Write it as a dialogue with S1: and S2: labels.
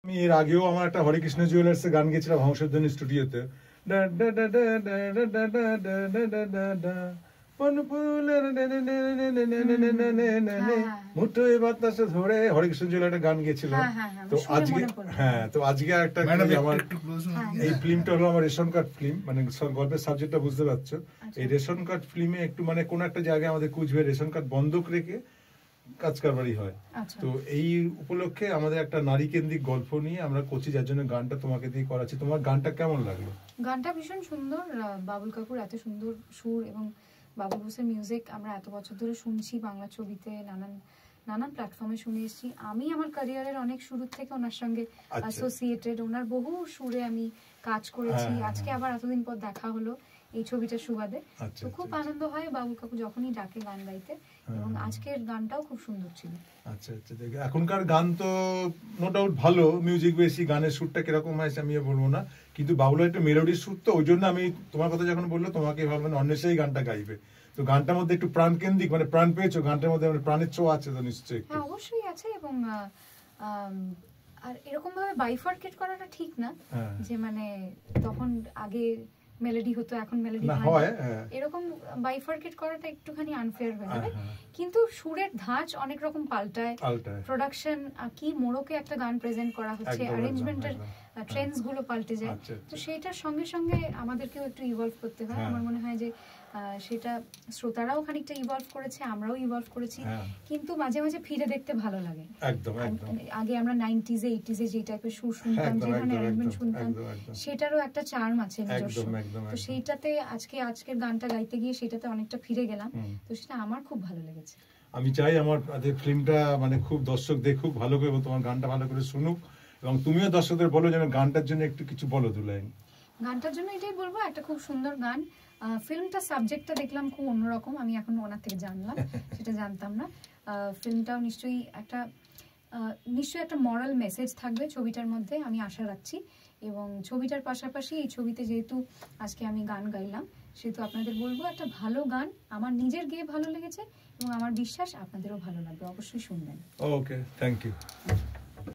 S1: আমি এর আগেও আমার একটা হরেকৃষ্ণ জুয়েলার্স এর গান গেয়েছিলাম হংসধ্বনি স্টুডিওতে, মুঠোয় বাতাসে ধরে হরেকৃষ্ণ জুয়েলার্স গান গেছিলাম। তো আজকে তো আজকে একটা আমার এই ফিল্মটা হলো আমার রেশন কার্ড ফিল্ম, মানে গল্পের সাবজেক্টটা বুঝতে পারছো। এই রেশন কার্ড ফিল্মে একটু মানে কোন একটা জায়গায় আমাদের কুচবিহার রেশন কার্ড বন্ধক রেখে কাজ কারবারি হয়। তো এই উপলক্ষে আমাদের একটা নারী কেন্দ্রিক গল্প নিয়ে আমরা করছি, যার জন্য গানটা তোমাকে দিয়ে করাচ্ছি। তোমার গানটা কেমন লাগলো?
S2: গানটা ভীষণ সুন্দর, বাবুল কাকুর এত সুন্দর সুর এবং বাবুল বোসের মিউজিক আমরা এত বছর ধরে শুনছি বাংলা ছবিতে, নানান প্ল্যাটফর্মে শুনে এসেছি। আমি আমার ক্যারিয়ারের অনেক শুরু থেকে ওনার সঙ্গে অ্যাসোসিয়েটেড, ওনার বহু সুরে আমি কাজ করেছি। আজকে আবার এতদিন পর দেখা হলো এই ছবিটার সুবাদে, তো খুব আনন্দ হয় বাবুল কাকু যখনই ডাকে গান গাইতে, এবং আজকের গানটাও খুব সুন্দর ছিল।
S1: আচ্ছা আচ্ছা, এখনকার গান তো নো ডাউট ভালো, মিউজিক বেশি, গানের সুরটা কিরকম হয় আমি বলবো না, কিন্তু বাবুলের একটা মেলোডির সুর, তো ওই জন্য আমি তোমার কথা যখন বললো তোমাকে ভাবলাম অন্বেষাই গানটা গাইবে। তো গানটার মধ্যে একটু প্রাণ কেন্দ্রিক, মানে প্রাণ পেয়েছো গানটার মধ্যে, প্রাণের ছোঁয়া আছে তো নিশ্চয়ই?
S2: হ্যাঁ অবশ্যই আছে, এবং আর এরকম ভাবে বাইফার্কেট করাটা ঠিক না, যে মানে তখন আগে মেলোডি হতো এখন মেলোডি হয়, এরকম বাইফার্কেট করাটা একটুখানি আনফেয়ার হয়ে যাবে। কিন্তু সুরের ধাঁচ অনেক রকম পাল্টায়, প্রোডাকশন কি মোড়কে একটা গান প্রেজেন্ট করা হচ্ছে, অ্যারেঞ্জমেন্টের ট্রেন্ডস গুলো পাল্টে যায়, তো সেটার সঙ্গে সঙ্গে আমাদেরকেও একটু ইভলভ করতে হয়। আমার মনে হয় যে সেটা শ্রোতারাও খানিকটা ইভলভ করেছে, আমরাও ইভলভ করেছি, কিন্তু মাঝে মাঝে ফিরে দেখতে ভালো লাগে। আগে আমরা 90s এ 80s এ যে টাইপের সুর শুনতাম, যে ধরনের অ্যারেঞ্জমেন্ট শুনতাম, সেটারও একটা চার্ম আছে নিজস্ব। তো সেইটাতে আজকের গানটা গাইতে গিয়ে সেটাতে অনেকটা ফিরে গেলাম, তো সেটা আমার খুব ভালো লেগেছে।
S1: আমি চাই আমার ফিল্মটা মানে খুব দর্শক দেখুক ভালো করে, এবং তোমার গানটা ভালো করে শুনুক, এবং তুমিও দর্শকদের বলো যেন গানটার জন্য একটু কিছু বলো। দুলাইন
S2: গানটার জন্য এটাই বলবো, একটা খুব সুন্দর গান। ফিল্মটা সাবজেক্টটা দেখলাম খুব অন্যরকম, আমি এখন ওনার থেকে জানলাম, সেটা জানতাম না। ফিল্মটাও নিশ্চয়ই একটা মরাল মেসেজ থাকবে ছবিটার মধ্যে, আমি আশা রাখছি। এবং ছবিটার পাশাপাশি এই ছবিতে যেহেতু আজকে আমি গান গাইলাম, সেহেতু আপনাদের বলবো একটা ভালো গান আমার নিজের গেয়ে ভালো লেগেছে, এবং আমার বিশ্বাস আপনাদেরও ভালো লাগবে, অবশ্যই শুনবেন।
S1: ওকে, থ্যাংক ইউ।